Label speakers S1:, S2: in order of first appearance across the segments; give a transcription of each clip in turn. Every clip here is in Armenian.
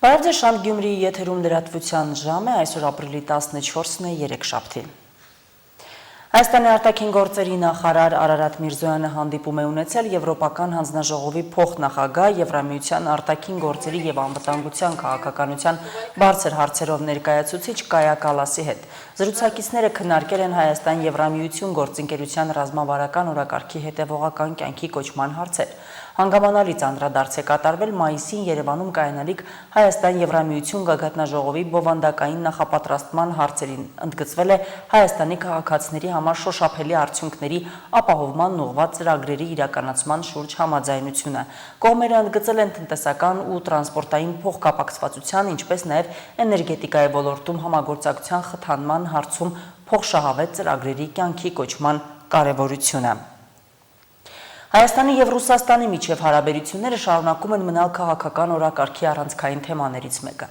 S1: Բարև ձեզ, Շանթ Գյումրիի եթերում լրատվության ժամ է, այսօր ապրիլի 14-ն է, երեքշաբթի։ Հայաստանի արտաքին գործերի նախարար Արարատ Միրզոյանը հանդիպում է ունեցել Եվրոպական հանձնաժողովի փոխնախագահ, Եվրամիության արտաքին գործերի և անվտանգության քաղաքականության բարձր հարցերով ներկայացուցիչ Կայա Կալասի հետ։ Զրուցակիցները քննարկել են Հայաստան-Եվրամիություն գործընկերության ռազմավարական օրակարգի հետևողական կյանքի կոչման հարցեր։ Հանգամանալից անդրադարձ է կատարվել մայիսին Երևանում կայանալիք Հայաստան-Եվրամիություն գագաթնաժողովի բովանդակային նախապատրաստման հարցերին, ընդգծվել է Հայաստանի քաղաքացիների համար շոշափելի արդյունքների ապահովման ուղղված ծրագրերի իրականացման շուրջ համաձայնությունը։ Կողմերը ընդգծել են տնտեսական ու տրանսպորտային փոխկապակցվածության, ինչպես նաև էներգետիկայի ոլորտում համագործակցության խթանման հարցում փոխշահավետ ծրագրերի կյանքի կոչման կարևորությունը։ Հայաստանի և Ռուսաստանի միջև հարաբերությունները շարունակում են մնալ քաղաքական օրակարգի առանցքային թեմաներից մեկը։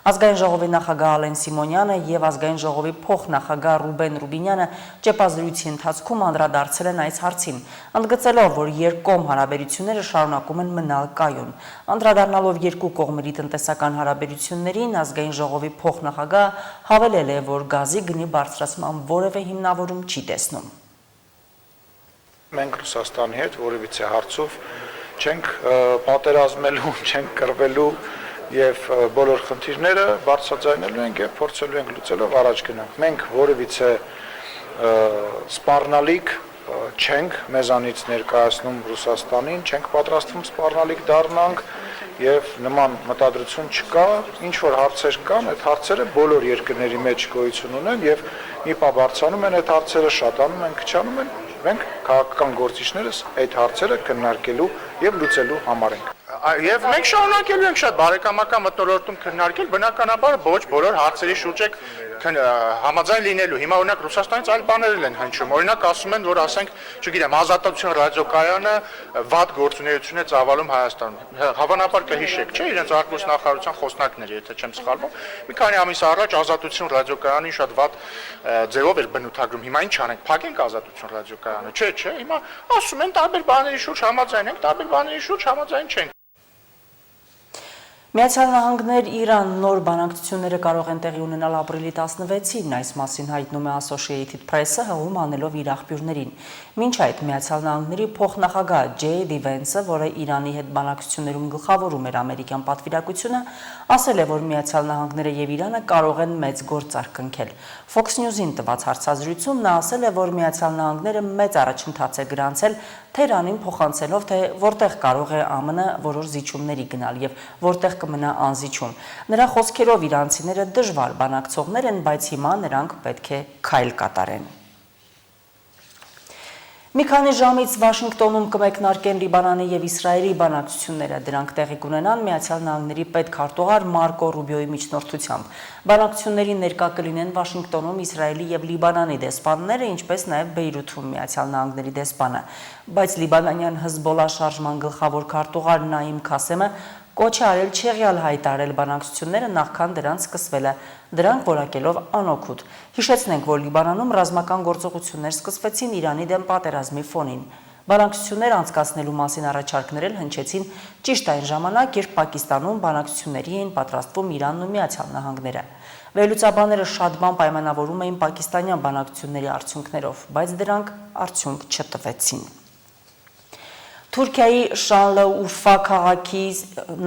S1: Ազգային ժողովի նախագահ Ալեն Սիմոնյանը և Ազգային ժողովի փոխնախագահ Ռուբեն Ռուբինյանը ճեպազրույցի ընթացքում անդրադարձել են այս հարցին, ընդգծելով, որ երկկողմ հարաբերությունները շարունակում են մնալ կայուն։ Անդրադառնալով երկու կողմերի տնտեսական հարաբերություններին, Ազգային ժողովի փոխնախագահը հավելել է, որ գազի գնի բարձրացման որևէ հիմնավորում չի տեսնում։
S2: Մենք Ռուսաստանի հետ որևիցե հարցով չենք պատերազմելու, չենք կռվելու եւ բոլոր խնդիրները բարձրաձայնելու ենք եւ փորձելու ենք լուծելով առաջ գնանք։ Մենք որևիցե սպառնալիք չենք մեզանից ներկայացնում Ռուսաստանին, չենք պատրաստվում սպառնալիք դառնանք եւ նման մտադրություն չկա, ինչ որ հարցեր կան, այդ հարցերը բոլոր երկրների մեջ գոյություն ունեն եւ մի պահ բարձրանում են այդ հարցերը, շատանում են, քչանում են, մենք քաղաքական գործիչներս այդ հարցերը քննարկելու եւ լուծելու համար ենք։ Եվ մենք շարունակելու ենք շատ բարեկամական մթնոլորտում քննարկել, բնականաբար ոչ բոլոր հարցերի շուրջ եք համաձայն լինելու։ Հիմա օրինակ Ռուսաստանից այլ բաներ են հնչում։ Օրինակ ասում են, որ ասենք, չգիտեմ, Ազատություն ռադիոկայանը վատ գործունեություն է ծավալում Հայաստանում։ Հավանաբար կհիշեք, չէ՞, իրենց արտգործնախարարության խոսնակները, եթե չեմ սխալվում, մի քանի ամիս առաջ Ազատություն ռադիոկայանին շատ վատ ձևով էր բնութագրում։ Հիմա ինչ անենք, փակենք Ազատություն ռադիոկայանը։ Չէ, հիմա ասում են տարբեր բաների շուրջ համաձայն ենք, տարբեր բաների շուրջ համաձայն չենք։
S1: Միացյալ Նահանգներ Իրան նոր բանակցությունները կարող են տեղի ունենալ ապրիլի 16-ին, այս մասին հայտնում է Associated Press-ը, հղում անելով իր աղբյուրներին։ Մինչ այդ Միացյալ Նահանգների փոխնախագահ J.D. Vance-ը, որը Իրանի հետ բանակցություններում գլխավորում էր ամերիկյան պատվիրակությունը, ասել է, որ Միացյալ Նահանգները եւ Իրանը կարող են մեծ գործարք կնքել։ Fox News-ին տված հարցազրույցում նա ասել է, որ Միացյալ Նահանգները մեծ առաջընթաց է գրանցել Թեհրանին փոխանցելով, թե որտեղ կարող է ԱՄՆ որոշ զիջումների գնալ եւ որտեղ կմնա անզիջում։ Նրա խոսքերով իրանցիները դժվար բանակցողներ են, բայց հիմա նրանք պետք է քայլ կատարեն։ Մի քանի ժամից Վաշինգտոնում կմեկնարկեն Լիբանանի եւ Իսրայելի բանակցությունները, դրանք տեղի կունենան Միացյալ Նահանգների պետքարտուղար Մարկո Ռուբիոյի միջնորդությամբ։ Բանակցություններին ներկա կլինեն Վաշինգտոնում Իսրայելի եւ Լիբանանի դեսպանները, ինչպես նաեւ Բեյրութում Միացյալ Նահանգների դեսպանը, բայց լիբանանյան Հզբոլա շարժման գլխավոր քարտուղար Նաիմ Քասեմը կոչ է արել չեղյալ հայտարարել բանակցությունները նախքան դրանց սկսվելը, դրանք որակելով անօգուտ։ Հիշեցնենք, որ Լիբանանում ռազմական գործողություններ սկսվեցին Իրանի դեմ պատերազմի ֆոնին։ Բանակցություններ անցկացնելու մասին առաջարկներ էլ հնչեցին ճիշտ այն ժամանակ, երբ Պակիստանում բանակցությունների էին պատրաստվում Իրանն ու Միացյալ Նահանգները։ Վերլուծաբանները շատ բան պայմանավորում էին պակիստանյան բանակցությունների արդյունքներով, բայց դրանք արդյունք չտվեցին։ Թուրքիայի Շանլաուրֆա քաղաքի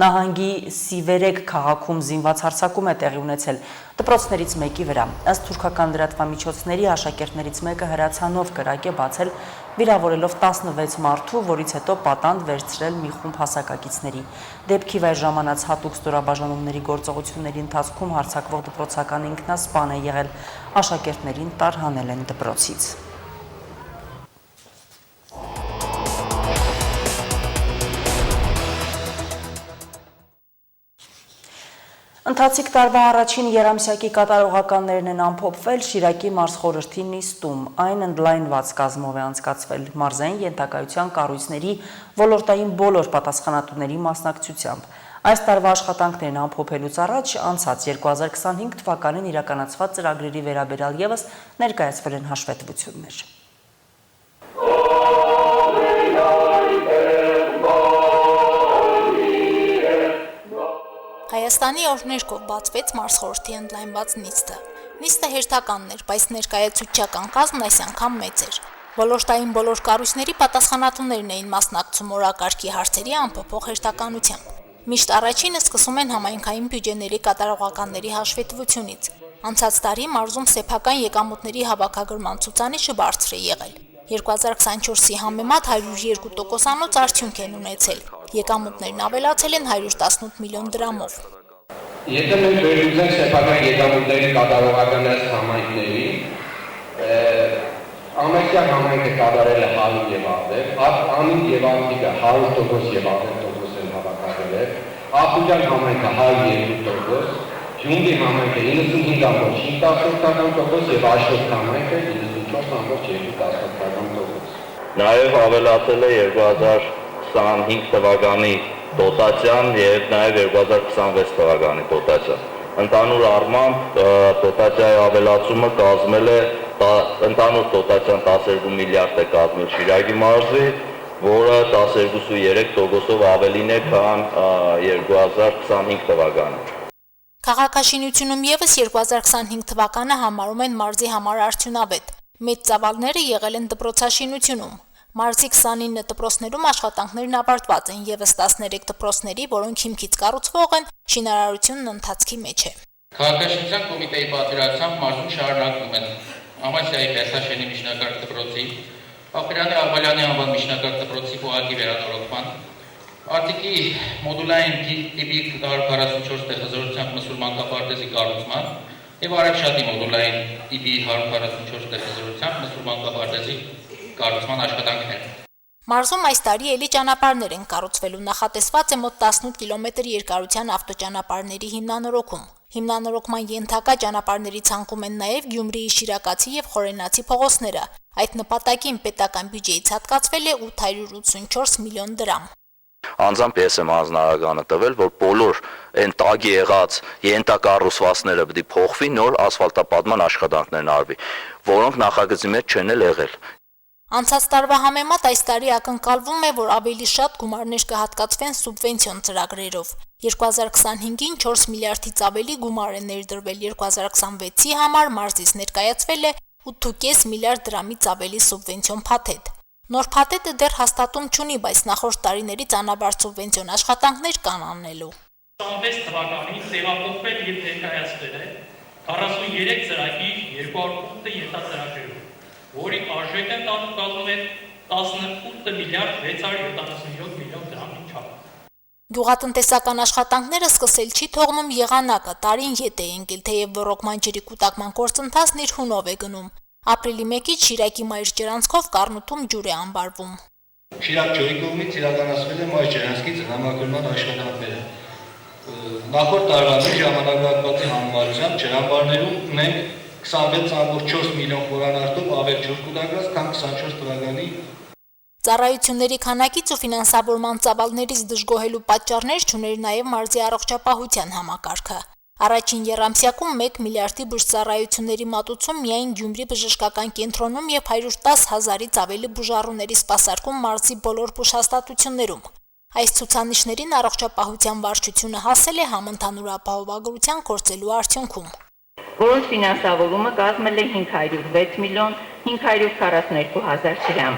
S1: նահանգի Սիվերեկ քաղաքում զինված հարձակում է տեղի ունեցել դպրոցներից մեկի վրա։ Ըստ թուրքական լրատվամիջոցների աշակերտներից մեկը հրացանով կրակ է բացել, վիրավորելով 16 մարդու, որից հետո պատանդ վերցրել մի խումբ հասակակիցների։ Դեպքի վայր ժամանած հատուկ ստորաբաժանումների գործողությունների ընթացքում հարձակվող դպրոցական ինքնասպան է եղել, աշակերտներին տարհանել են դպրոցից։ Ընթացիկ տարվա առաջին երամսյակի կատարողականներն են ամփոփվել Շիրակի մարզխորհրդի նիստում։ Այն ընդլայնված կազմով է անցկացվել մարզային ենթակայության կառույցների ոլորտային բոլոր պատասխանատուների մասնակցությամբ։ Այս տարվա աշխատանքներն ամփոփելուց առաջ անցած 2025 թվականին իրականացված ծրագրերի վերաբերյալ ևս ներկայացվել են հաշվետվություններ։
S3: Հայաստանի օրհներկով բացվեց մարզխորհրդի ընդլայնված նիստը։ Նիստը հերթականն էր, բայց ներկայացուցչական կազմն այս անգամ մեծ էր։ Ոլորտային բոլոր կառույցների պատասխանատուներն էին մասնակցում օրակարգի հարցերի անփոփոխ հերթականությամբ։ Միշտ առաջինը սկսում են համայնքային բյուջեների կատարողականների հաշվետվությունից։ Անցած տարի մարզում սեփական եկամուտների հավաքագրման ցուցանիշը բարձր է եղել։ 2024-ի համեմատ 102%-անոց արդյունք են ունեցել։ Եկամուտներն ավելացել են 118 միլիոն դրամով։
S4: Եթե մենք վերլուծենք սեփական եկամուտների կատարողականность համայնքների, Ամերիկյան համայնքը կատարել է 100 եւ ավել, Անին եւ Անտիկը 100% եւ ավել տոկոս են հավաքագրել է, Աբուջան համայնքը 102%, Գյումրի համայնքը 95.5% եւ Աշոտ համայնքը 94.2%։
S5: Նաև ավելացել է 2025 թվականի դոտացիան եւ նաև 2026 թվականի դոտացիան։ Ընդհանուր առմամբ դոտացիայի ավելացումը կազմել է ընդհանուր դոտացիան 12 միլիարդ է կազմել Շիրակի մարզի, որը 12.3%-ով ավելին է, քան 2025 թվականը։
S3: Քաղաքաշինությունում եւս 2025 թվականը համարում են մարզի համար արդյունավետ։ Մեծ ծավալները եղել են դպրոցաշինությունում։ Մարզի 29 դպրոցներում աշխատանքներն ավարտված են եւս 13 դպրոցների, որոնք հիմքից կառուցվող են, շինարարությունն ընթացքի մեջ է։
S6: Քաղաքաշինության կոմիտեի պատվիրակությամբ մարզում շարունակվում են Ամասիայի Բերսաշենի միջնակարգ դպրոցի, Աղբերյանի Աղբալյանի անվան միջնակարգ դպրոցի փողակի վերանորոգման, Արտիկի մոդուլային տիպի 144 տեղազորությամբ մուսուլման կապարտեզի կառուցման եւ Արեգշատի մոդուլային տիպի 144 տեղազորությամբ մուսուլման կապարտեզի կառուցման աշխատանքներ։
S3: Մարզում այս տարի էլի ճանապարհներ են կառուցվելու, նախատեսված է մոտ 18 կիլոմետր երկարության ավտոճանապարհների հիմնանորոգում։ Հիմնանորոգման ենթակա ճանապարհների ցանկում են նաև Գյումրիի Շիրակացի եւ Խորենացի փողոցները։ Այդ նպատակին պետական բյուջեից հատկացվել է 884 միլիոն դրամ։
S5: Անձամբ ես եմ հանձնարարականը տվել, որ բոլոր այն տագ եղած ենթակառուցվածքները պետք է փոխվի, նոր ասֆալտապատման աշխատանքներն արվի, որոնք նախագծի մեջ չեն եղել։
S3: Անցած տարվա համեմատ այս տարի ակնկալվում է, որ ավելի շատ գումարներ կհատկացվեն սուբվենցիոն ծրագրերով։ 2025-ին 4 միլիարդից ավելի գումար է ներդրվել, 2026-ի համար մարզից ներկայացվել է 8.5 միլիարդ դրամից ավելի սուբվենցիոն փաթեթ։ Նոր փաթեթը դեռ հաստատում չունի, բայց նախորդ տարիներից անաբարտ սուբվենցիոն աշխատանքներ կան անելու։
S7: 26 թվականին տեղափոխվել եւ ներկայացվել է 43 ծրագիր 208 ենթածրագրերով, որի արժեքը կազմում է 18 միլիարդ 677 միլիոն դրամի չափ։
S3: Գյուղատնտեսական աշխատանքները սկսել չի թողնում եղանակը, տարին ետ է ընկել, թեև ոռոգման ջրի կուտակման գործընթացն իր հունով է գնում։ Ապրիլի 1-ից Շիրակի մայր ջրանցքով Կառնուտում ջուր է անբարվում։
S8: Շիրակ ջրի կողմից իրականացվել է մայր ջրանցքի ծնամակրման աշխատանքները։ Նախորդ տարվա ժամանակահատվածի համեմատությամբ ջրամբարներում ունենք 26.4 միլիոն խորանարդով ավել ջուր կուտակված, քան 24 թվականի։
S3: Ծառայությունների քանակից ու ֆինանսավորման ծավալներից դժգոհելու պատճառներ չուներ նաև մարզի առողջապահության համակարգը։ Առաջին եռամսյակում 1 միլիարդի բուժծառայությունների մատուցում միայն Գյումրի բժշկական կենտրոնում եւ 110,000-ից ավելի բուժառուների սպասարկում մարզի բոլոր բուժհաստատություններում։ Այս ցուցանիշներին առողջապահության վարչությունը հասել է համընդհանուր ապահովագրության կորցելու արդյունքում,
S9: որոնց ֆինանսավորումը կազմել է 506 միլիոն 542 հազար դրամ։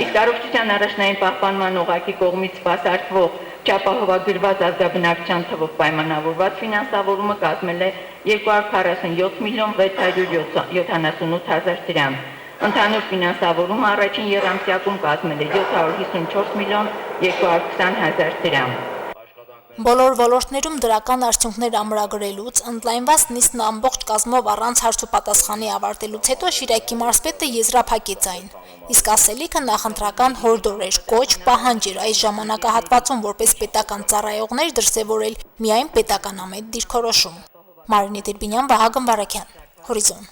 S9: Իսկ առողջության առաջնային պահպանման օղակի կողմից սպասարկվող չապահովագրված ազգաբնակչության թվով պայմանավորված ֆինանսավորումը կազմել է 247 միլիոն 678 հազար դրամ։ Ընդհանուր ֆինանսավորումը առաջին եռամսյակում կազմել է 754 միլիոն 220 հազար դրամ։
S3: Բոլոր ոլորտներում դրական արդյունքներ ամրագրելուց ընդլայնված նիստն ամբողջ կազմով առանց հարցուպատասխանի ավարտելուց հետո Շիրակի մարզպետը եզրափակեց այն։ Իսկ ասելիքը նախընտրական հորդոր էր, կոչ, պահանջ էր այս ժամանակահատվածում որպես պետական ծառայողներ դրսևորել միայն պետականամետ դիրքորոշում։ Մարինե Տերբինյան, Վահագն Վարակյան, Հորիզոն։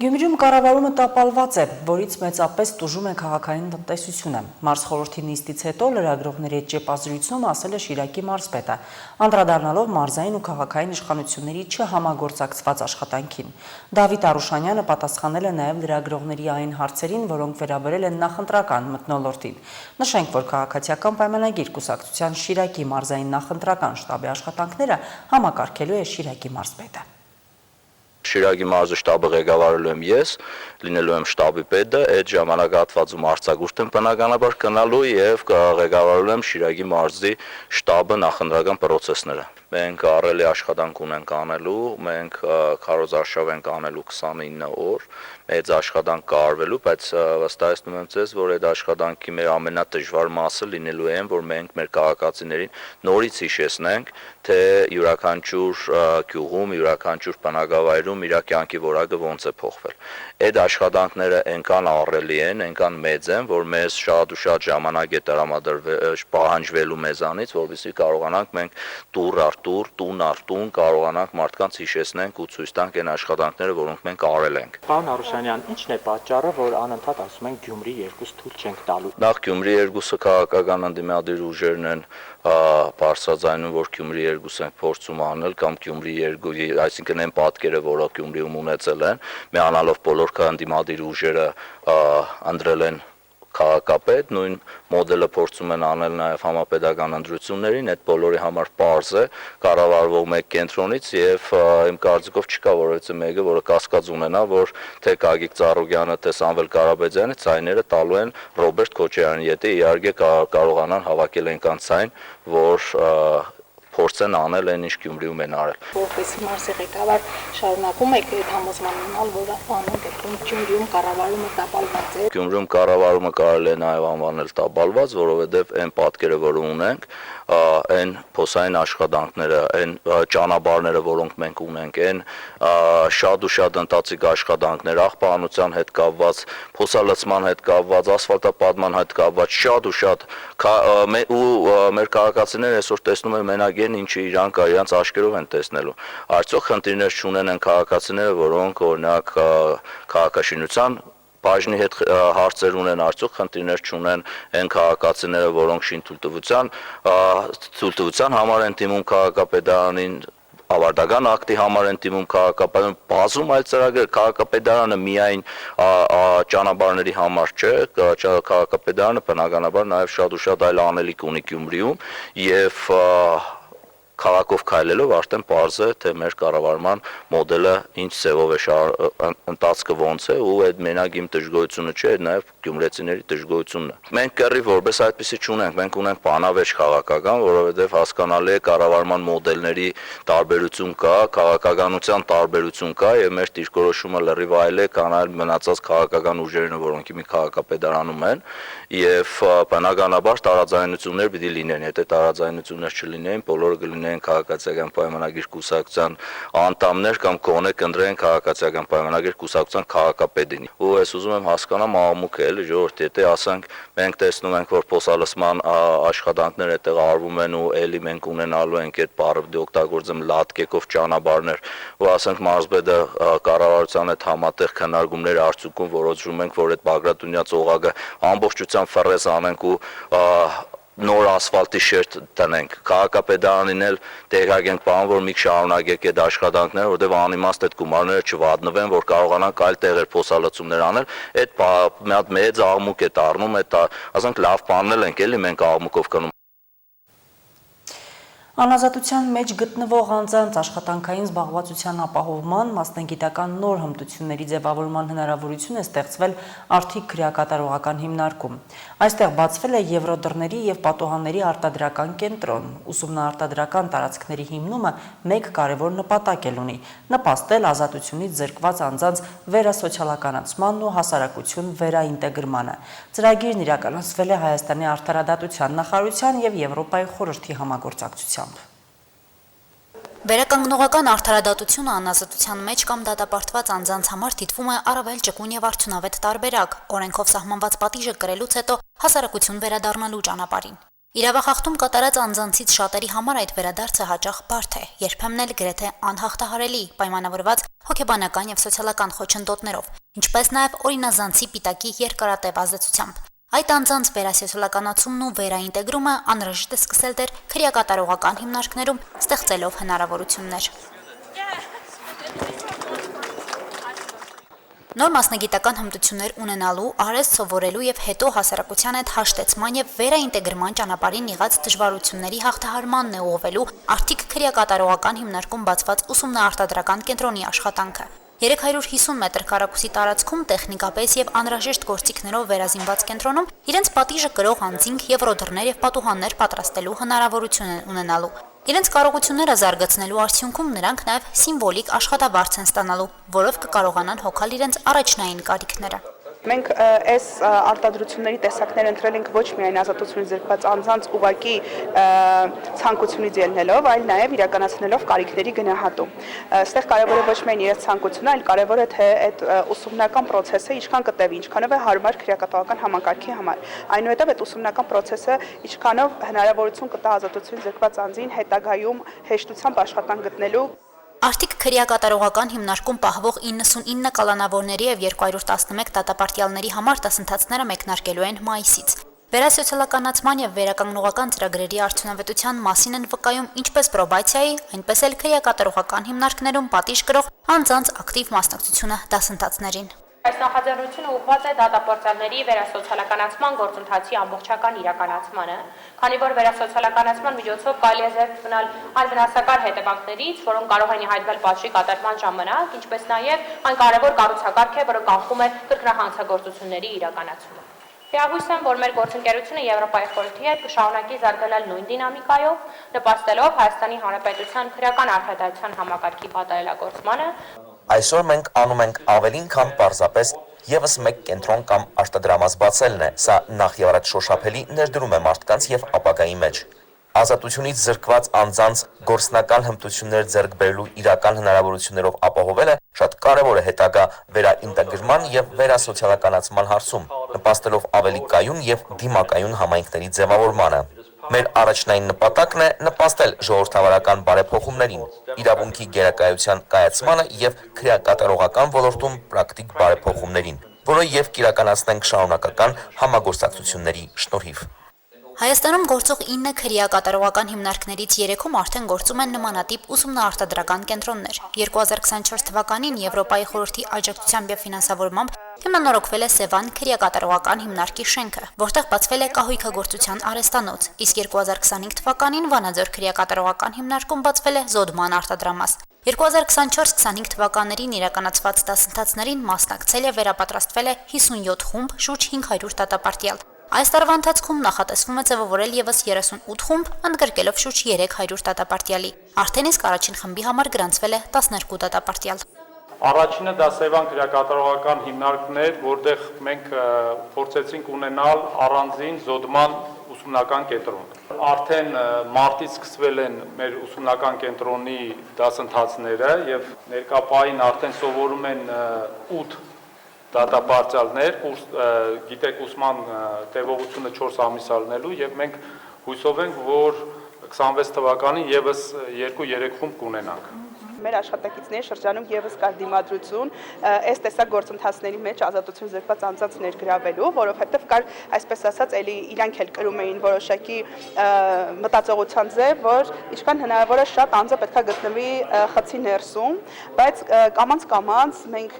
S1: Գյումրիում կառավարումը տապալված է, որից մեծապես տուժում է քաղաքային տնտեսությունը։ Մարզխորհրդի նիստից հետո լրագրողների հետ ճեպազրույցում ասել է Շիրակի մարզպետը, անդրադառնալով մարզային ու քաղաքային իշխանությունների չհամագործակցված աշխատանքին։ Դավիթ Արուշանյանը պատասխանել է նաև լրագրողների այն հարցերին, որոնք վերաբերել են նախընտրական մթնոլորտին։ Նշենք, որ քաղաքացիական պայմանագիր կուսակցության Շիրակի մարզային նախընտրական շտաբի աշխատանքները համակարգելու է Շիրակի մարզպետը։
S5: Շիրակի մարզի շտաբը ղեկավարելու եմ ես, լինելու եմ շտաբի պետը, այդ ժամանակահատվածում արձակուրդ եմ բնականաբար գնալու եւ ղեկավարելու եմ Շիրակի մարզի շտաբը նախընտրական process-ները։ Մենք առելի աշխատանք ունենք անելու, մենք քարոզարշավ ենք անելու 29 օր, մեծ աշխատանք կարվելու, բայց վստահեցնում եմ ձեզ, որ այդ աշխատանքի մեր ամենադժվար մասը լինելու է, որ մենք մեր քաղաքացիներին նորից հիշեցնենք, թե յուրաքանչյուր գյուղում, յուրաքանչյուր բնակավայրում իր կյանքի որակը ոնց է փոխվել։ Այդ աշխատանքները այնքան ահռելի են, այնքան մեծ են, որ մեզ շատ ու շատ ժամանակ է տրամադրվել պահանջվելու մեզանից, որովհետեւ կարողանանք մենք տուր առ տուր, տուն առ տուն կարողանանք մարդկանց հիշեցնենք ու ցույց տանք այն աշխատանքները, որոնք մենք արել ենք։
S10: Պարոն Արուշանյան, ի՞նչն է պատճառը, որ անընդհատ ասում են Գյումրի 2 թույլ չենք տալու։
S5: Նախ Գյումրի 2-ը քաղաքական ընդդիմադիր ուժերն են բարձրաձայնում, որ Գյումրի 2 ենք փորձում անել կամ Գյումրի 2, այսինքն այն պատկերը, որը Գյումրիում ունեցել են, միանալով բոլոր ընդդիմադիր ուժերը ընտրել են քաղաքապետ, նույն մոդելը փորձում են անել նաև համապետական ընտրություններին, այդ բոլորի համար պարզ է, կառավարվող մեկ կենտրոնից եւ իմ կարծիքով չկա որևէ մեկը, որը կասկած ունենա, որ թե Գագիկ Ծառուկյանը, թե Սամվել Կարապետյանը ցայները տալու են Ռոբերտ Քոչարյանին, եթե իհարկե կարողանան հավաքել այնքան ցայն, որ փորձեն անել այն ինչ Գյումրիում են արել։
S3: Որպես մարզի ղեկավար շարունակում եք այդ համոզման ունենալ, որ անուն դեպքում Գյումրիում կառավարումը տապալված է։
S5: Գյումրիում կառավարումը կարելի է նաև անվանել տապալված, որովհետև այն պատկերը, որ ունենք, այն փոսային աշխատանքները, այն ճանապարհները, որոնք մենք ունենք, այն շատ ու շատ ընթացիկ աշխատանքներ, աղբանության հետ կապված, փոսալցման հետ կապված, ասֆալտապատման հետ կապված, շատ ու շատ ու մեր քաղաքացիները այսօր տեսնում են մենակ այն, ինչը իրանք աչքերով են տեսնելու։ Արդյոք խնդիրներ չունեն են քաղաքացիները, որոնք օրինակ քաղաքաշինության բաժնի հետ հարցեր ունեն, արդյոք խնդիրներ չունեն այն քաղաքացիները, որոնք թույլտվության համար են դիմում քաղաքապետարանին, ավարտական ակտի համար են դիմում քաղաքապետարան, բազում այլ ծրագրեր, քաղաքապետարանը միայն ճանապարհների համար չէ, քաղաքապետարանը բնականաբար նաև շատ ու շատ այլ անելիք ունի Գյումրիում եւ քաղաքով քայլելով արդեն պարզ է, թե մեր կառավարման մոդելը ինչ ձևով է ընթացքը ոնց է ու այդ մենակ իմ դժգոհությունը չէ, այդ նաև գյումրեցիների դժգոհությունն է։ Մենք կռիվ որպես այդպեսի չունենք, մենք ունենք բանավեճ քաղաքական, որովհետև հասկանալի է կառավարման մոդելների տարբերություն կա, քաղաքականության տարբերություն կա եւ մեր դիրքորոշումը լրիվ այլ է, քան այլ մնացած քաղաքական ուժերն, որոնք մի քաղաքապետարանում են եւ բնականաբար տարաձայնություններ պիտի լինեն, եթե տարաձայնություններ չլինեին, բոլորը կլինեին քաղաքացիական պայմանագիր կուսակցության անդամներ կամ կողմներ կընտրեն քաղաքացիական պայմանագիր կուսակցության քաղաքապետին։ Ու ես ուզում եմ հասկանամ աղմուկը էլի ժողովրդի, եթե ասենք մենք տեսնում ենք, որ փոսալցման աշխատանքները այդտեղ արվում են ու էլի մենք ունենալու ենք այդ բառը օգտագործեմ լատկեկով ճանապարհներ, ու ասենք մարզպետը կառավարության հետ համատեղ քննարկումներ արդյունքում որոշում ենք, որ այդ Բագրատունյաց օղակը ամբողջությամբ ֆռես անենք ու նոր ասֆալտի շերտ տնենք, քաղաքապետարանին էլ տեղակենք բան, որ մի շարունակեք այդ աշխատանքները, որտեղ անիմաստ այդ գումարները չվատնվեն, որ կարողանանք այլ տեղեր փոսալցումներ անել, այդ մի հատ մեծ աղմուկ է դառնում, այդ ասենք լավ բանն ենք էլի մենք աղմուկով կնում։
S1: Անազատության մեջ գտնվող անձանց աշխատանքային զբաղվածության ապահովման մասնագիտական նոր հմտությունների ձևավորման հնարավորություն է ստեղծվել Արդիկ քրեակատարողական հիմնարկում։ Այստեղ բացվել է Եվրոդռների եւ պատուհանների արտադրական կենտրոն։ Ուսումնաարտադրական տարածքների հիմնումը մեկ կարևոր նպատակ ունի՝ նպաստել ազատությունից զրկված անձանց վերասոցիալականացմանն ու հասարակություն վերաինտեգրմանը։ Ծրագիրն իրականացվել է Հայաստանի արդարադատության նախարարության եւ Եվրոպայի խորհրդի համագործակցությամբ։
S11: Վերականգնողական արդարադատությունը անազատության մեջ կամ դատապարտված անձանց համար դիտվում է առավել ճկուն եւ արդյունավետ տարբերակ, օրենքով սահմանված պատիժը կրելուց հետո հասարակություն վերադառնալու ճանապարհին։ Իրավախախտում կատարած անձանցից շատերի համար այդ վերադարձը հաճախ բարդ է, երբեմն էլ գրեթե անհաղթահարելի, պայմանավորված հոգեբանական եւ սոցիալական խոչընդոտներով, ինչպես նաեւ օրինազանցի պիտակի երկարատև ազդեցությամբ։ Այդ անձանց վերասոցիալականացումն ու վերաինտեգրումը անհրաժեշտ է սկսել դեռ քրեակատարողական հիմնարկներում, ստեղծելով հնարավորություններ։ Նոր մասնագիտական հմտություններ ունենալու, արհեստ սովորելու եւ հետո հասարակության հետ հաշտեցման եւ վերաինտեգրման ճանապարհին եղած դժվարությունների հաղթահարմանն է ուղղվելու արդիկ քրեակատարողական հիմնարկում բացված ուսումնաարտադրական կենտրոնի աշխատանքը։ 350 մետր քառակուսի տարածքում տեխնիկապես եւ անհրաժեշտ գործիքներով վերազինված կենտրոնում իրենց պատիժը կրող անձինք եվրոդռներ եւ պատուհաններ պատրաստելու հնարավորություն են ունենալու։ Իրենց կարողությունները զարգացնելու արդյունքում նրանք նաև սիմվոլիկ աշխատավարձ են ստանալու, որով կկարողանան հոգալ իրենց առաջնային կարիքները։
S12: Մենք այս արտադրությունների տեսակները ընտրել ենք ոչ միայն ազատությունից զրկված անձանց ուղղակի ցանկությունից ելնելով, այլ նաև իրականացնելով կարիքների գնահատում։ Այստեղ կարևորը ոչ միայն իրենց ցանկությունը, այլ կարևորը թե այդ ուսումնական process-ը ինչքան կտևի, ինչքանով է հարմար քրեակատարողական համակարգի համար։ Այնուհետև այդ ուսումնական process-ը ինչքանով հնարավորություն կտա ազատությունից զրկված անձին հետագայում հեշտությամբ աշխատանք գտնելու։
S11: Արդիկ քրեակատարողական հիմնարկում պահվող 99 կալանավորների եւ 211 դատապարտյալների համար դասընթացները մեկնարկելու են մայիսից։ Վերասոցիալականացման եւ վերականգնողական ծրագրերի արդյունավետության մասին են վկայում ինչպես պրոբացիայի, այնպես էլ քրեակատարողական հիմնարկներում պատիժ կրող անձանց ակտիվ մասնակցությունը դասընթացներին։
S13: Այս նախաձեռնությունը ուղղված է դատապարտյալների վերասոցիալականացման գործընթացի ամբողջական իրականացմանը, քանի որ վերասոցիալականացման միջոցով կարելի է զերծ մնալ անվնասակար հետևանքներից, որոնք կարող են հայտնվել պատժի կատարման ժամանակ, ինչպես նաև այն կարևոր կառուցակարգ է, որը կանխում է կրկնահանցագործությունների իրականացումը։ Հույս եմ, որ մեր գործընկերությունը Եվրոպայի խորհրդի հետ կշարունակի զարգանալ նույն դինամիկայով, նպաստելով Հայաստանի Հանրապետության քրեական արդարադատության համակարգի պատերելագործմանը։
S14: Այսօր մենք անում ենք ավելին, քան պարզապես եւս մեկ կենտրոն կամ արտադրամաս բացելն է։ Սա նախ եւ առաջ շոշափելի ներդրում է մարդկանց եւ ապագայի մեջ։ Ազատությունից զրկված անձանց գործնական հմտություններ ձեռք բերելու իրական հնարավորություններով ապահովելը շատ կարևոր է հետագա վերաինտեգրման եւ վերասոցիալականացման հարցում, նպաստելով ավելի կայուն եւ դիմակայուն համայնքների ձևավորմանը։ Մեր առաջնային նպատակն է նպաստել ժողովրդավարական բարեփոխումներին, իրավունքի գերակայության կայացմանը եւ քրեակատարողական ոլորտում պրակտիկ բարեփոխումներին, որը եւ կիրականացնենք շարունակական համագործակցությունների շնորհիվ։
S11: Հայաստանում գործող 9 քրեակատարողական հիմնարկներից 3-ում արդեն գործում են նմանատիպ ուսումնաարտադրական կենտրոններ։ 2024 թվականին Եվրոպայի խորհրդի աջակցությամբ եւ ֆինանսավորմամբ հիմնանորոգվել է Սևան քրեակատարողական հիմնարկի շենքը, որտեղ բացվել է կահույքագործության արհեստանոց, իսկ 2025 թվականին Վանաձոր քրեակատարողական հիմնարկում բացվել է Զոդման արտադրամաս։ 2024-25 թվականներին իրականացված դասընթացներին մասնակցել է վերապատրաստվել է 57 խումբ, շուրջ 500 դատապարտյալ։ Այս տարվա ընթացքում նախատեսվում է ձևավորել եւս 38 խումբ, ընդգրկելով շուրջ 300 դատապարտյալի։ Արդեն իսկ առաջին խմբի համար գրանցվել է 12 դատապարտյալ։
S15: Առաջինը դա Սևան քրեակատարողական հիմնարկն էր, որտեղ մենք փորձեցինք ունենալ առանձին Զոդման ուսումնական կենտրոն։ Արդեն մարտից սկսվել են մեր ուսումնական կենտրոնի դասընթացները եւ ներկա պահին արդեն սովորում են 8 դատապարտյալներ, գիտեք ուսման տևողությունը 4 ամիս ալնելու եւ մենք հույսով ենք, որ 26 թվականին եւս 2-3 խումբ կունենանք։
S12: Մեր աշխատակիցների շրջանում եւս կար դիմադրություն այս տեսակ գործընթացների մեջ ազատություն զրկված անձանց ներգրավելու, որովհետեւ կար, այսպես ասած, էլի իրանք էլ կրում էին որոշակի մտածողության ձև, որ ինչքան հնարավոր է շատ անձը պետքա գտնվի խցի ներսում, բայց կամաց մենք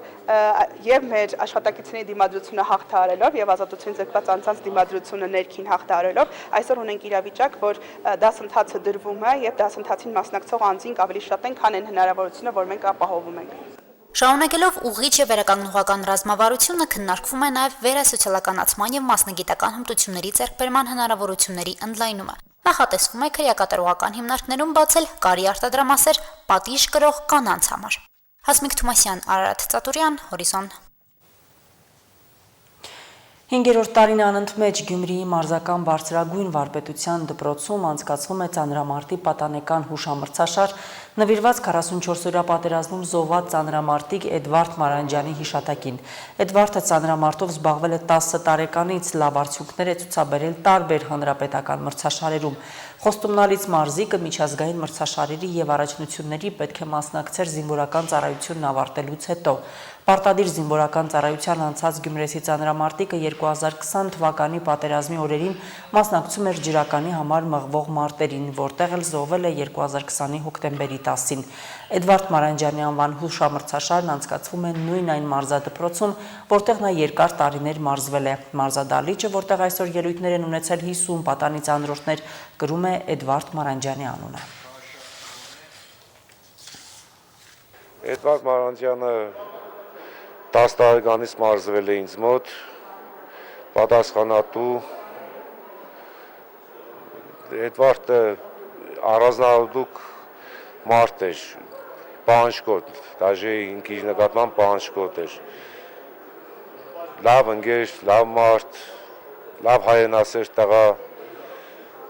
S12: եւ մեր աշխատակիցների դիմադրությունը հաղթահարելով եւ ազատություն զրկված անձանց դիմադրությունը ներքին հաղթահարելով այսօր ունենք իրավիճակ, որ դասընթացը դրվում է եւ դասընթացին մասնակցող անձինք ավելի շատ են, քան այն հնարավորությունը, որ մենք ապահովում ենք։
S11: Շարունակելով ուղղիչ եւ վերականգնողական ռազմավարությունը քննարկվում է նաեւ վերասոցիալականացման եւ մասնագիտական հմտությունների ձեռքբերման հնարավորությունների ընդլայնումը։ Նախատեսվում է քրեակատարողական հիմնարկներում բացել կարի արտադրամասեր պատիժ կրող կանանց համար։ Հասմիկ Թումասյան, Արարատ Ծատուրյան, Հորիզոն։
S1: 5-րդ տարին անընդմեջ Գյումրիի մարզական բարձրագույն վարպետության դպրոցում անցկացվում է ծանրամարտի պատանեկան հուշամրցաշար նվիրված 44-օրյա պատերազմում զոհված ծանրամարտիկ Էդվարդ Մարանջյանի հիշատակին։ Էդվարդը ծանրամարտով զբաղվել է 10 տարեկանից, լավ արդյունքներ է ցուցաբերել տարբեր հանրապետական մրցաշարերում։ Խոստումնալից մարզիկը միջազգային մրցաշարերի եւ առաջնությունների պետք է մասնակցեր զինվորական ծառայությունն ավարտելուց հետո։ Պարտադիր զինվորական ծառայության անցած Գյումրեցի ծանրամարտիկը 2020 թվականի պատերազմի օրերին մասնակցում էր ջրականի համար մղվող մարտերին, որտեղ էլ զոհվել է 2020-ի հոկտեմբերի 10-ին։ Էդվարդ Մարանջյանի անվան հուշամրցաշարն անցկացվում է նույն այն մարզադպրոցում, որտեղ նա երկար տարիներ մարզվել է։ Մարզադահլիճը, որտեղ այսօր ելույթներ են ունեցել 50 պատանի ծանրորդներ, կրում է Էդվարդ Մարանջյանի անունը։
S16: Էդվարդ Մարանջյանը 10 տարեկանից մարզվել է ինձ մոտ, պատասխանատու, Էդվարդը առանձնահատուկ մարդ էր, պահանջկոտ, դաժե ինքնի նկատմամբ պահանջկոտ էր, լավ ընկեր, լավ մարդ, լավ հայրենասեր տղա,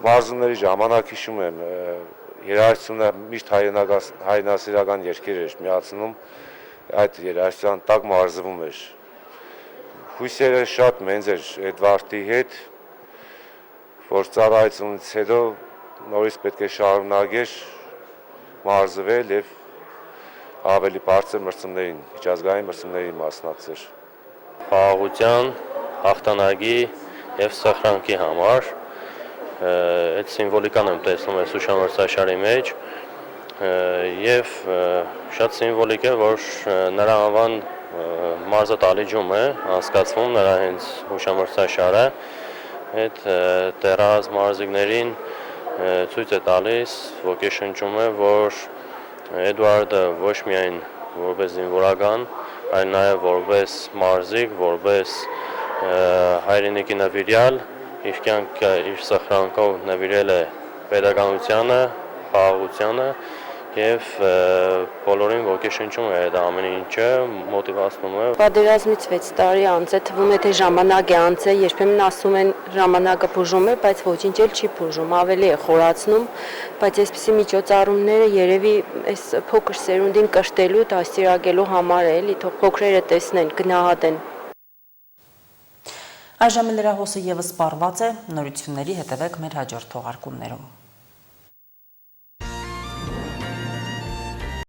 S16: մարզումների ժամանակ հիշում եմ, երաժշտությունը միշտ հայրենասիրական երգեր էր միացնում, այդ երաժշտության տակ մարզվում էր։ Հույսերը շատ մեծ էր Էդվարդի հետ, որ ծառայությունից հետո նորից պետք է շարունակեր մարզվել եւ ավելի բարձր մրցումներին, միջազգային մրցումներին մասնակցել։
S17: Խաղաղության, հաղթանակի եւ սխրանքի համար այդ սիմվոլիկան եմ տեսնում այս հուշամրցաշարի մեջ եւ շատ սիմվոլիկ է, որ նրա անվան մարզադահլիճում է անցկացվում նրա հենց հուշամրցաշարը, այդ տեղահաս մարզիկներին ցույց է տալիս, ոգեշնչում է, որ Էդվարդը ոչ միայն որպես զինվորական, այլ նաև որպես մարզիկ, որպես հայրենիքի նվիրյալ, իր կյանքը իր սխրանքով նվիրել է պետականությանը, խաղաղությանը եւ բոլորին ոգեշնչում է այդ ամեն ինչը, մոտիվացնում է։
S18: Պատերազմից 6 տարի անց է, թվում է թե ժամանակ է անցել, երբեմն ասում են ժամանակը բուժում է, բայց ոչինչ էլ չի բուժում, ավելի է խորացնում, բայց այսպիսի միջոցառումները երևի այս փոքր սերունդին կրտելու, դաստիարակելու համար է, էլի, թող փոքրերը տեսնեն, գնահատեն։
S1: Այժմ լրահոսը եւս սպառված է, նորությունների հետևեք մեր հաջորդ թողարկումներում։